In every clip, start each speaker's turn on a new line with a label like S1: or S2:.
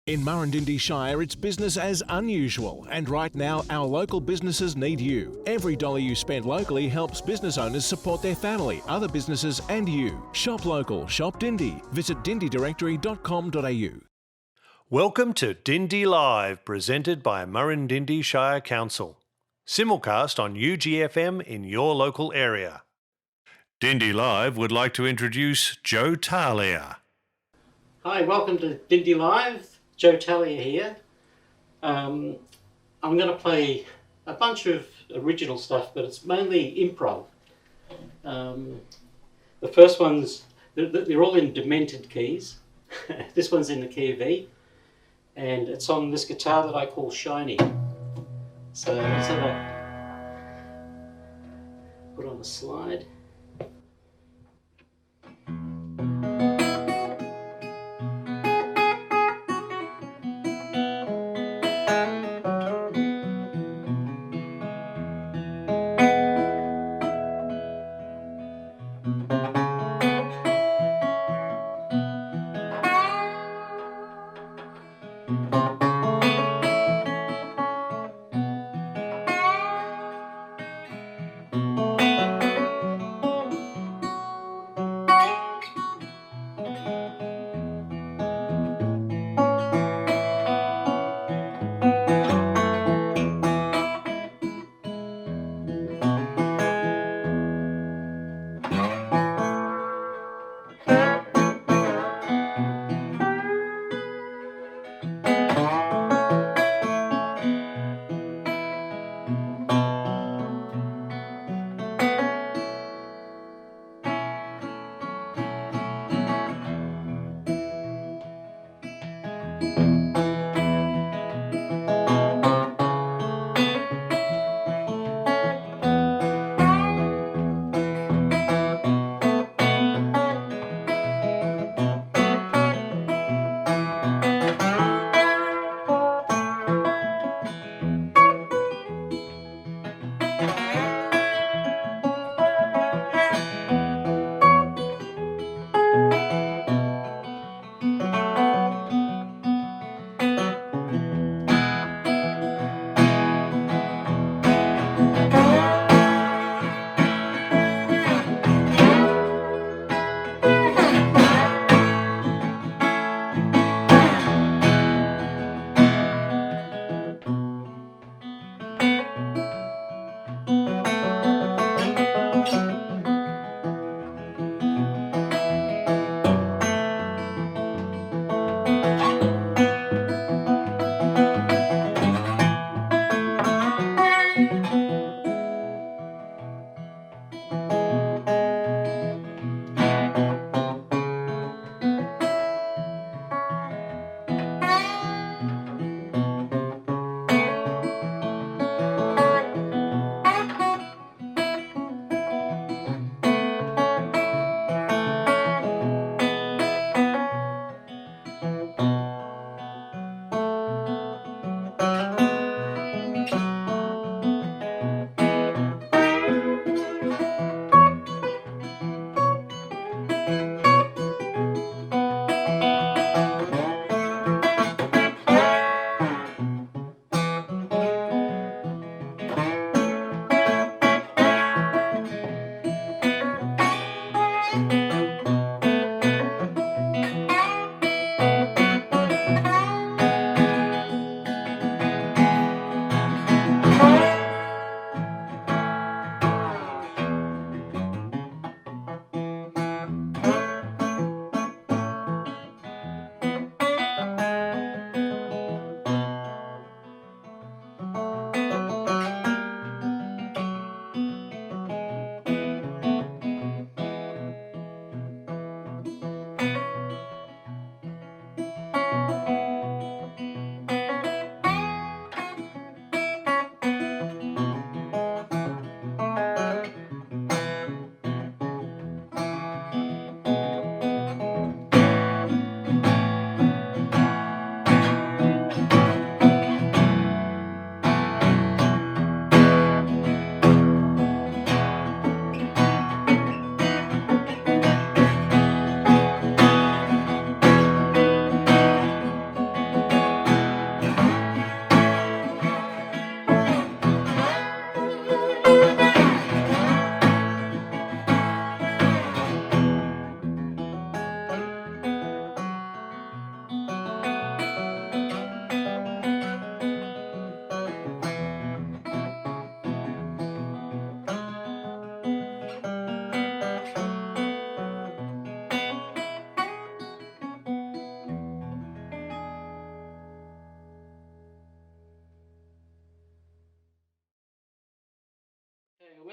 S1: In Murrindindi Shire, it's business as unusual, and right now our local businesses need you. Every dollar you spend locally helps business owners support their family, other businesses and you. Shop local, shop Dindi. Visit dindidirectory.com.au.
S2: Welcome to Dindi Live, presented by Murrindindi Shire Council. Simulcast on UGFM in your local area. Dindi Live would like to introduce Joe Talia.
S3: Hi, welcome to Dindi Live. Joe Talia here. I'm going to play a bunch of original stuff, but it's mainly improv. The first ones, they're all in demented keys. This one's in the key of E, and it's on this guitar that I call Shiny. So let's have a put on the slide.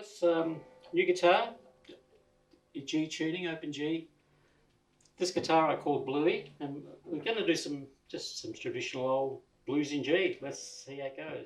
S3: this new guitar, G tuning, open G. This guitar I call Bluey, and we're going to do some traditional old blues in G. Let's see how it goes.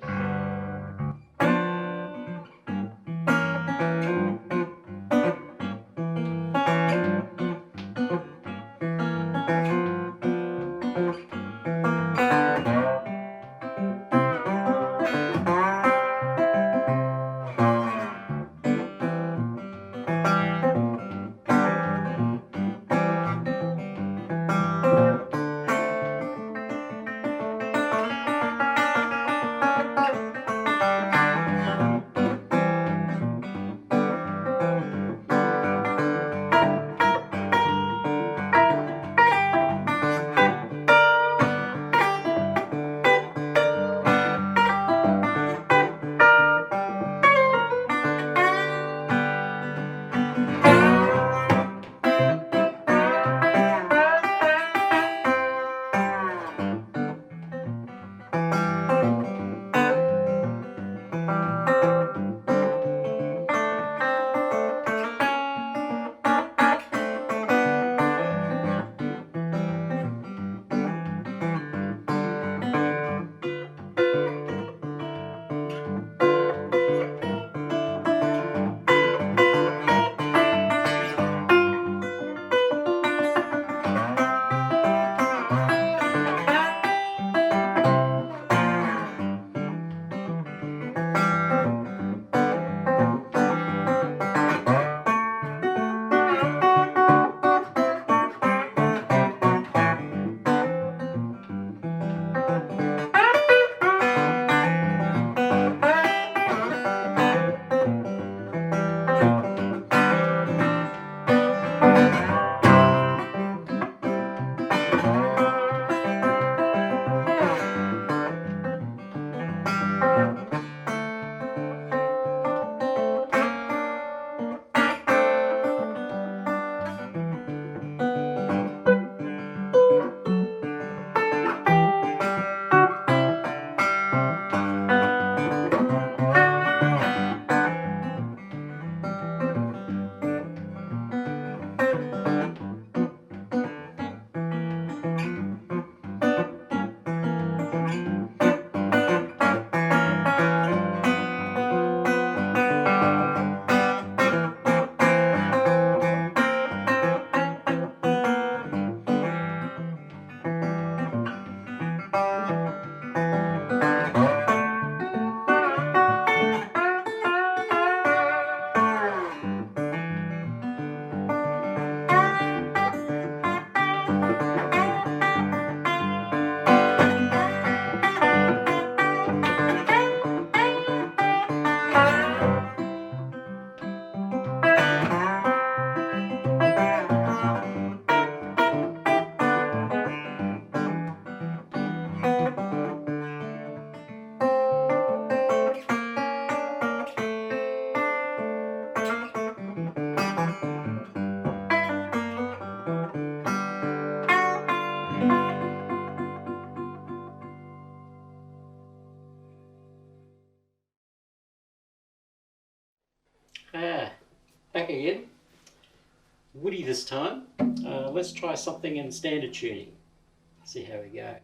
S3: Back again. Woody this time. Let's try something in standard tuning. See how we go.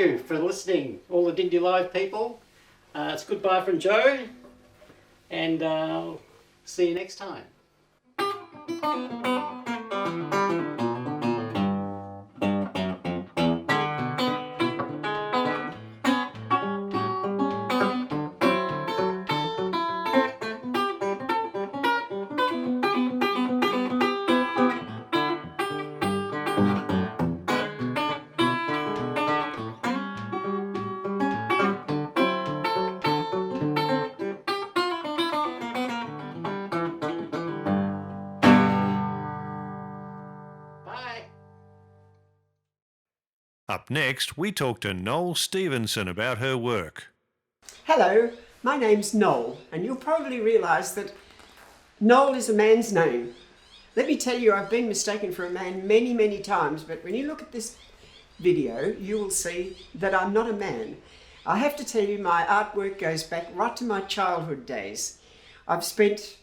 S3: you for listening, all the Dindi Live people. It's goodbye from Joe, and see you next time.
S2: Up next, we talk to Noel Stevenson about her work.
S4: Hello, my name's Noel, and you'll probably realise that Noel is a man's name. Let me tell you, I've been mistaken for a man many, many times, but when you look at this video, you will see that I'm not a man. I have to tell you, my artwork goes back right to my childhood days. I've spent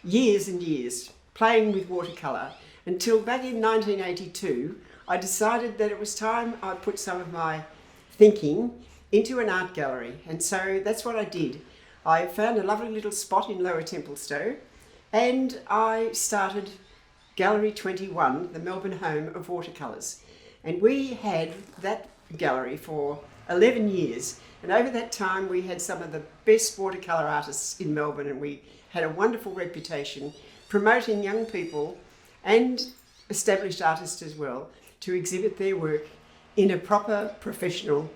S4: years and years playing with watercolour until back in 1982, I decided that it was time I put some of my thinking into an art gallery, and so that's what I did. I found a lovely little spot in Lower Templestowe, and I started Gallery 21, the Melbourne home of watercolours. And we had that gallery for 11 years, and over that time we had some of the best watercolour artists in Melbourne, and we had a wonderful reputation promoting young people and established artists as well to exhibit their work in a proper professional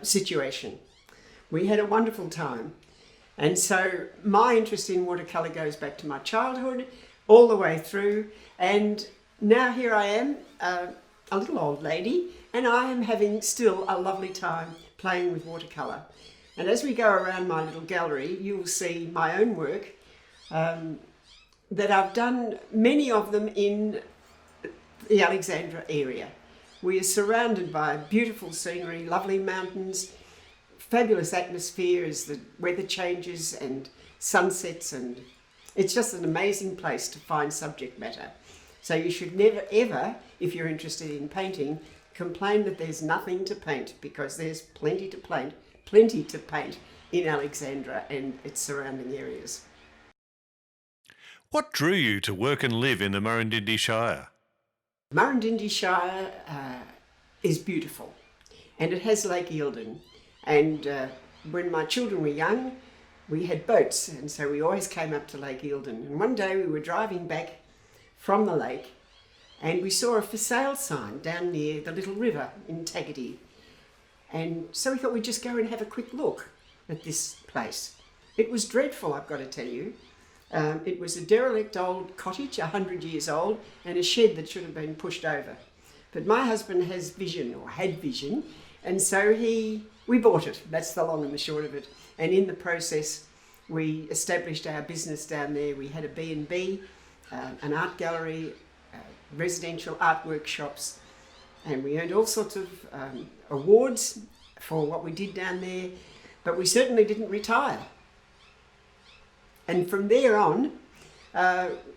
S4: situation. We had a wonderful time, and so my interest in watercolour goes back to my childhood all the way through, and now here I am, a little old lady, and I am having still a lovely time playing with watercolour. And as we go around my little gallery, you will see my own work that I've done, many of them in the Alexandra area. We are surrounded by beautiful scenery, lovely mountains, fabulous atmosphere as the weather changes and sunsets, and it's just an amazing place to find subject matter. So you should never ever, if you're interested in painting, complain that there's nothing to paint, because there's plenty to paint in Alexandra and its surrounding areas.
S2: What drew you to work and live in the Murrindindi Shire?
S4: Murrindindi Shire is beautiful, and it has Lake Eildon, and when my children were young we had boats, and so we always came up to Lake Eildon. And one day we were driving back from the lake and we saw a for sale sign down near the little river in Taggedy, and so we thought we'd just go and have a quick look at this place. It was dreadful, I've got to tell you. It was a derelict old cottage, 100 years old, and a shed that should have been pushed over. But my husband has vision, or had vision, and so we bought it. That's the long and the short of it. And in the process, we established our business down there. We had a B&B, an art gallery, residential art workshops, and we earned all sorts of awards for what we did down there, but we certainly didn't retire. And from there on,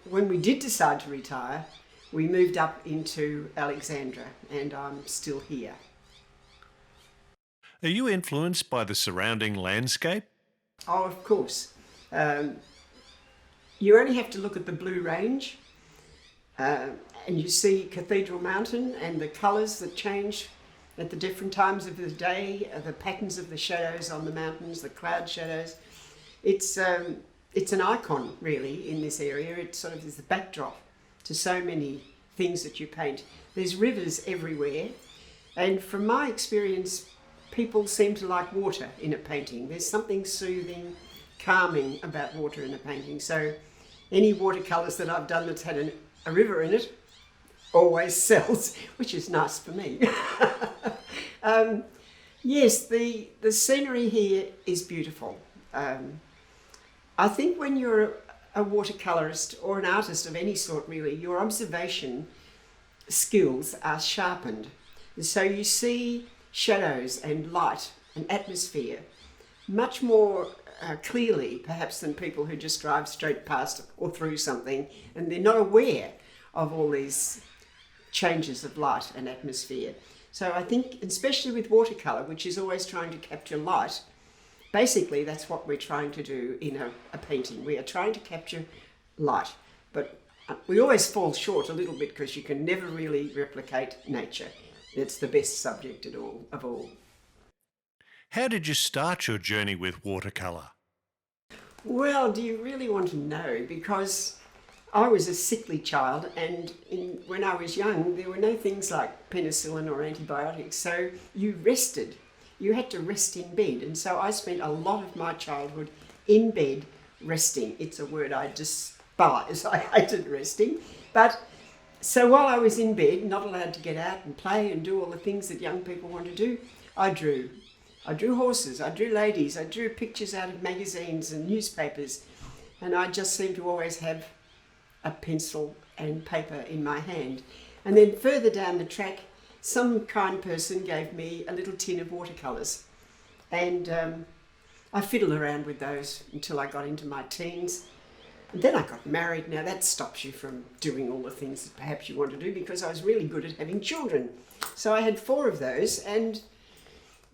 S4: when we did decide to retire, we moved up into Alexandra, and I'm still here.
S2: Are you influenced by the surrounding landscape?
S4: Oh, of course. You only have to look at the Blue Range, and you see Cathedral Mountain and the colours that change at the different times of the day, the patterns of the shadows on the mountains, the cloud shadows. It's an icon, really, in this area. It sort of is the backdrop to so many things that you paint. There's rivers everywhere, and from my experience, people seem to like water in a painting. There's something soothing, calming about water in a painting. So any watercolours that I've done that's had a river in it always sells, which is nice for me. Yes, the scenery here is beautiful. I think when you're a watercolourist or an artist of any sort, really, your observation skills are sharpened. And so you see shadows and light and atmosphere much more clearly, perhaps, than people who just drive straight past or through something, and they're not aware of all these changes of light and atmosphere. So I think, especially with watercolour, which is always trying to capture light, basically that's what we're trying to do in a painting. We are trying to capture light, but we always fall short a little bit because you can never really replicate nature. It's the best subject of all.
S2: How did you start your journey with watercolour?
S4: Well, do you really want to know? Because I was a sickly child, and when I was young, there were no things like penicillin or antibiotics, so you rested. You had to rest in bed, and so I spent a lot of my childhood in bed resting. It's a word I despise. I hated resting. But so while I was in bed, not allowed to get out and play and do all the things that young people want to do, I drew. I drew horses, I drew ladies, I drew pictures out of magazines and newspapers, and I just seemed to always have a pencil and paper in my hand. And then further down the track, some kind person gave me a little tin of watercolours, and I fiddled around with those until I got into my teens. And then I got married. Now that stops you from doing all the things that perhaps you want to do, because I was really good at having children. So I had 4 of those, and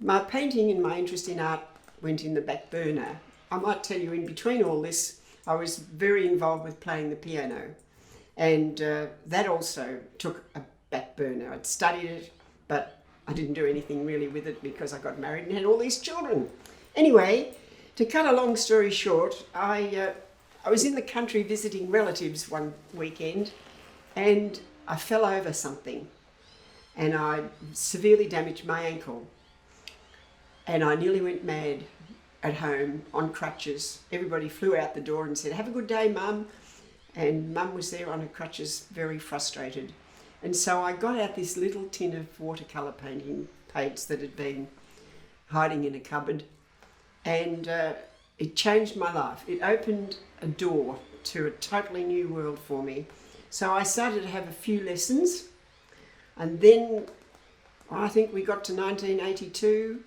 S4: my painting and my interest in art went in the back burner. I might tell you, in between all this, I was very involved with playing the piano, and that also took a back burner. I'd studied it, but I didn't do anything really with it because I got married and had all these children. Anyway, to cut a long story short, I was in the country visiting relatives one weekend, and I fell over something, and I severely damaged my ankle, and I nearly went mad at home on crutches. Everybody flew out the door and said, "Have a good day, Mum." And Mum was there on her crutches, very frustrated. And so I got out this little tin of watercolour painting paints that had been hiding in a cupboard, and it changed my life. It opened a door to a totally new world for me. So I started to have a few lessons, and then I think we got to 1982,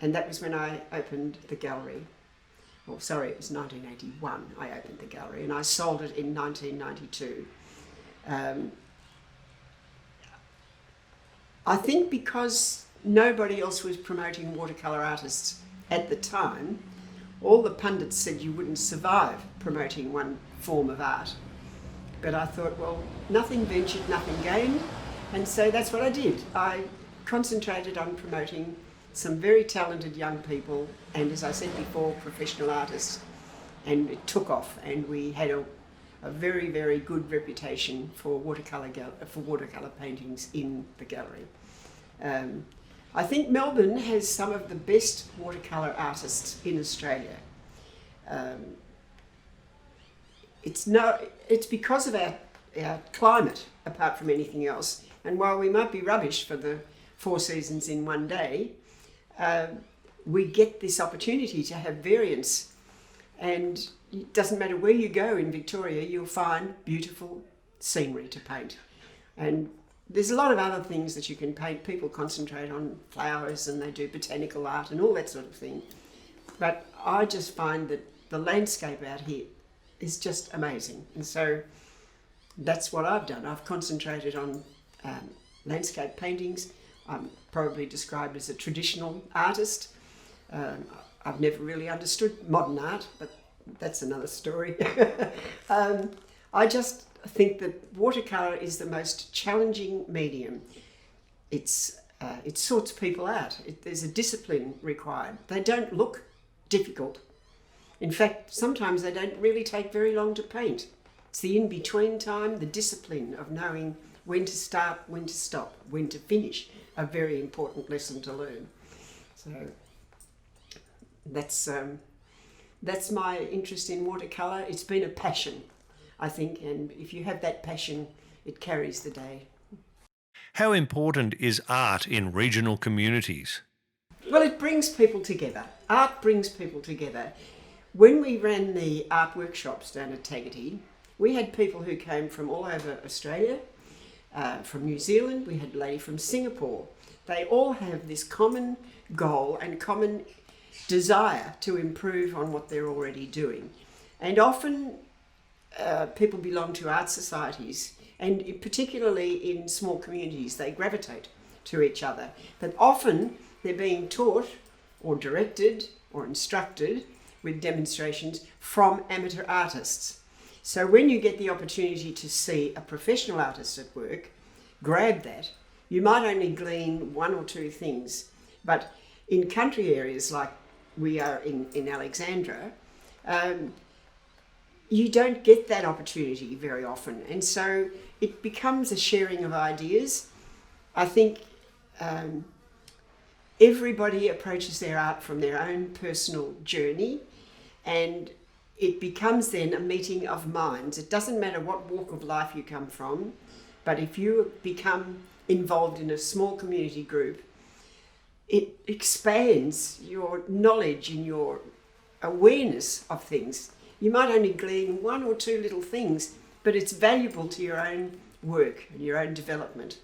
S4: and that was when I opened the gallery. Well, sorry, it was 1981 I opened the gallery, and I sold it in 1992. I think because nobody else was promoting watercolour artists at the time, all the pundits said you wouldn't survive promoting one form of art. But I thought, well, nothing ventured, nothing gained, and so that's what I did. I concentrated on promoting some very talented young people, and as I said before, professional artists, and it took off, and we had a very, very good reputation for watercolour paintings in the gallery. I think Melbourne has some of the best watercolour artists in Australia. It's because of our climate, apart from anything else. And while we might be rubbish for the 4 seasons in one day, we get this opportunity to have variance. And it doesn't matter where you go in Victoria, you'll find beautiful scenery to paint. And there's a lot of other things that you can paint. People concentrate on flowers and they do botanical art and all that sort of thing. But I just find that the landscape out here is just amazing. And so that's what I've done. I've concentrated on landscape paintings. I'm probably described as a traditional artist. I've never really understood modern art, but that's another story. I just think that watercolour is the most challenging medium. It sorts people out. There's a discipline required. They don't look difficult. In fact, sometimes they don't really take very long to paint. It's the in-between time, the discipline of knowing when to start, when to stop, when to finish, a very important lesson to learn. So that's my interest in watercolour. It's been a passion, I think, and if you have that passion, it carries the day.
S2: How important is art in regional communities?
S4: Well, it brings people together. Art brings people together. When we ran the art workshops down at Taggart, we had people who came from all over Australia, from New Zealand. We had a lady from Singapore. They all have this common goal and common desire to improve on what they're already doing. And often people belong to art societies, and particularly in small communities, they gravitate to each other. But often they're being taught or directed or instructed with demonstrations from amateur artists. So when you get the opportunity to see a professional artist at work, grab that. You might only glean one or two things, but in country areas like we are in Alexandra, you don't get that opportunity very often. And so it becomes a sharing of ideas. I think everybody approaches their art from their own personal journey, and it becomes then a meeting of minds. It doesn't matter what walk of life you come from, but if you become involved in a small community group, it expands your knowledge and your awareness of things. You might only glean one or two little things, but it's valuable to your own work and your own development.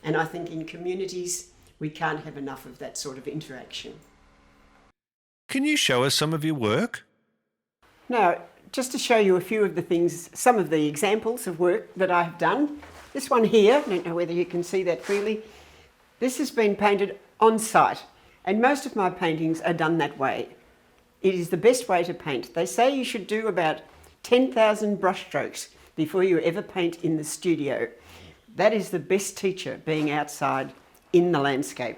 S4: And I think in communities, we can't have enough of that sort of interaction.
S2: Can you show us some of your work?
S4: Now, just to show you a few of the things, some of the examples of work that I have done. This one here, I don't know whether you can see that clearly. This has been painted on site, and most of my paintings are done that way. It is the best way to paint. They say you should do about 10,000 brushstrokes before you ever paint in the studio. That is the best teacher, being outside in the landscape.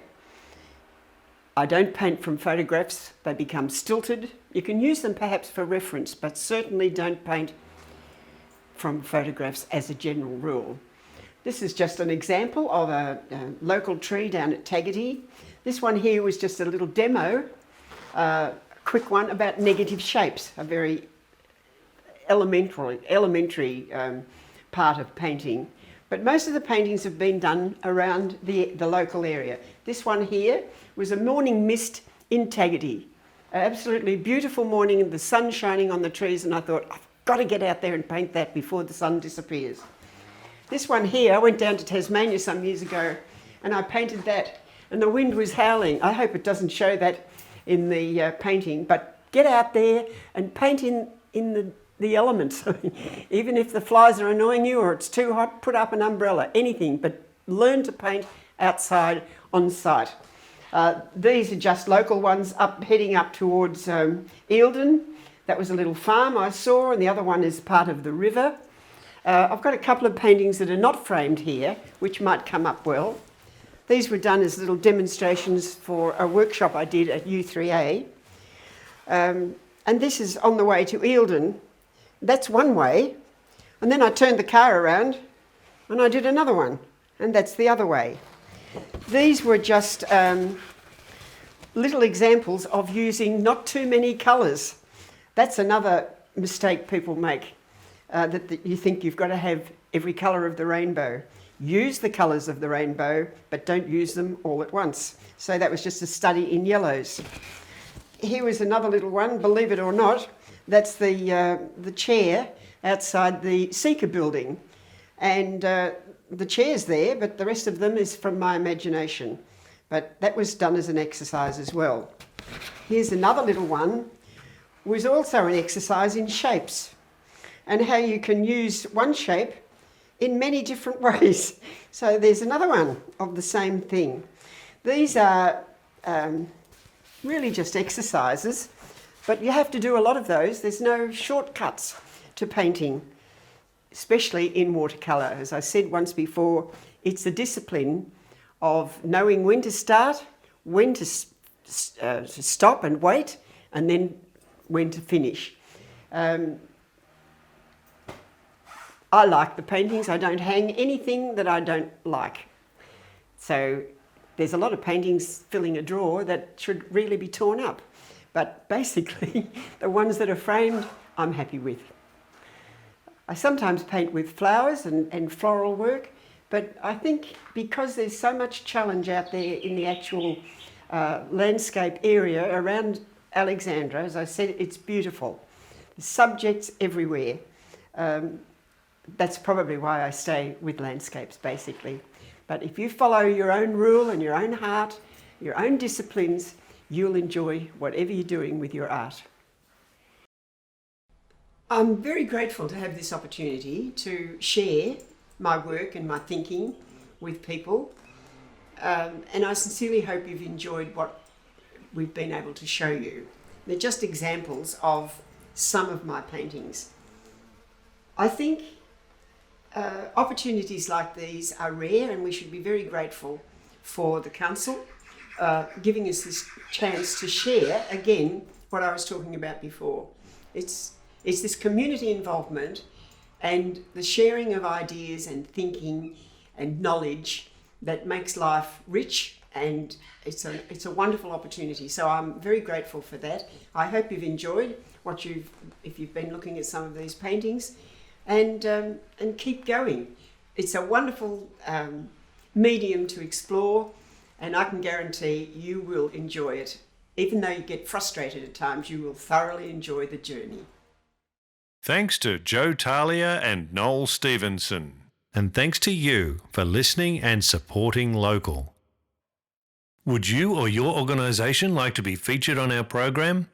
S4: I don't paint from photographs. They become stilted. You can use them perhaps for reference, but certainly don't paint from photographs as a general rule. This is just an example of a local tree down at Taggity. This one here was just a little demo, quick one about negative shapes, a very elementary part of painting. But most of the paintings have been done around the local area. This one here was a morning mist in Taggity. An absolutely beautiful morning and the sun shining on the trees, and I thought, I've got to get out there and paint that before the sun disappears. This one here, I went down to Tasmania some years ago and I painted that, and the wind was howling. I hope it doesn't show that in the painting, but get out there and paint in the elements. Even if the flies are annoying you or it's too hot, put up an umbrella, anything, but learn to paint outside on site. These are just local ones heading up towards Eildon. That was a little farm I saw, and the other one is part of the river. I've got a couple of paintings that are not framed here, which might come up well. These were done as little demonstrations for a workshop I did at U3A. And this is on the way to Eildon. That's one way. And then I turned the car around and I did another one. And that's the other way. These were just little examples of using not too many colours. That's another mistake people make, that you think you've got to have every colour of the rainbow. Use the colours of the rainbow, but don't use them all at once. So that was just a study in yellows. Here was another little one, believe it or not. That's the chair outside the Seeker building. And the chair's there, but the rest of them is from my imagination. But that was done as an exercise as well. Here's another little one, was also an exercise in shapes and how you can use one shape in many different ways. So there's another one of the same thing. These are really just exercises, but you have to do a lot of those. There's no shortcuts to painting, especially in watercolour. As I said once before, it's a discipline of knowing when to start, when to stop and wait, and then when to finish. I like the paintings. I don't hang anything that I don't like. So there's a lot of paintings filling a drawer that should really be torn up. But basically, the ones that are framed, I'm happy with. I sometimes paint with flowers and floral work, but I think because there's so much challenge out there in the actual landscape area around Alexandra, as I said, it's beautiful. The subjects everywhere. That's probably why I stay with landscapes, basically. But if you follow your own rule and your own heart, your own disciplines, you'll enjoy whatever you're doing with your art. I'm very grateful to have this opportunity to share my work and my thinking with people. and I sincerely hope you've enjoyed what we've been able to show you. They're just examples of some of my paintings. I think opportunities like these are rare, and we should be very grateful for the council giving us this chance to share again what I was talking about before. It's this community involvement and the sharing of ideas and thinking and knowledge that makes life rich, and it's a wonderful opportunity. So I'm very grateful for that. I hope you've enjoyed if you've been looking at some of these paintings, and keep going. It's a wonderful medium to explore, and I can guarantee you will enjoy it. Even though you get frustrated at times, you will thoroughly enjoy the journey.
S2: Thanks to Joe Talia and Noel Stevenson. And thanks to you for listening and supporting local. Would you or your organisation like to be featured on our program?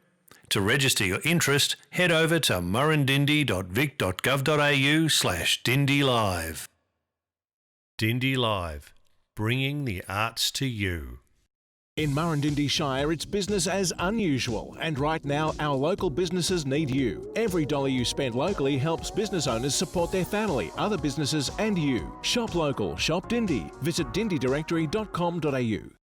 S2: To register your interest, head over to murrindindi.vic.gov.au/Dindi Live. Dindi Live, bringing the arts to you.
S1: In Murrindindi Shire, it's business as unusual, and right now our local businesses need you. Every dollar you spend locally helps business owners support their family, other businesses and you. Shop local, shop Dindi. Visit dindidirectory.com.au.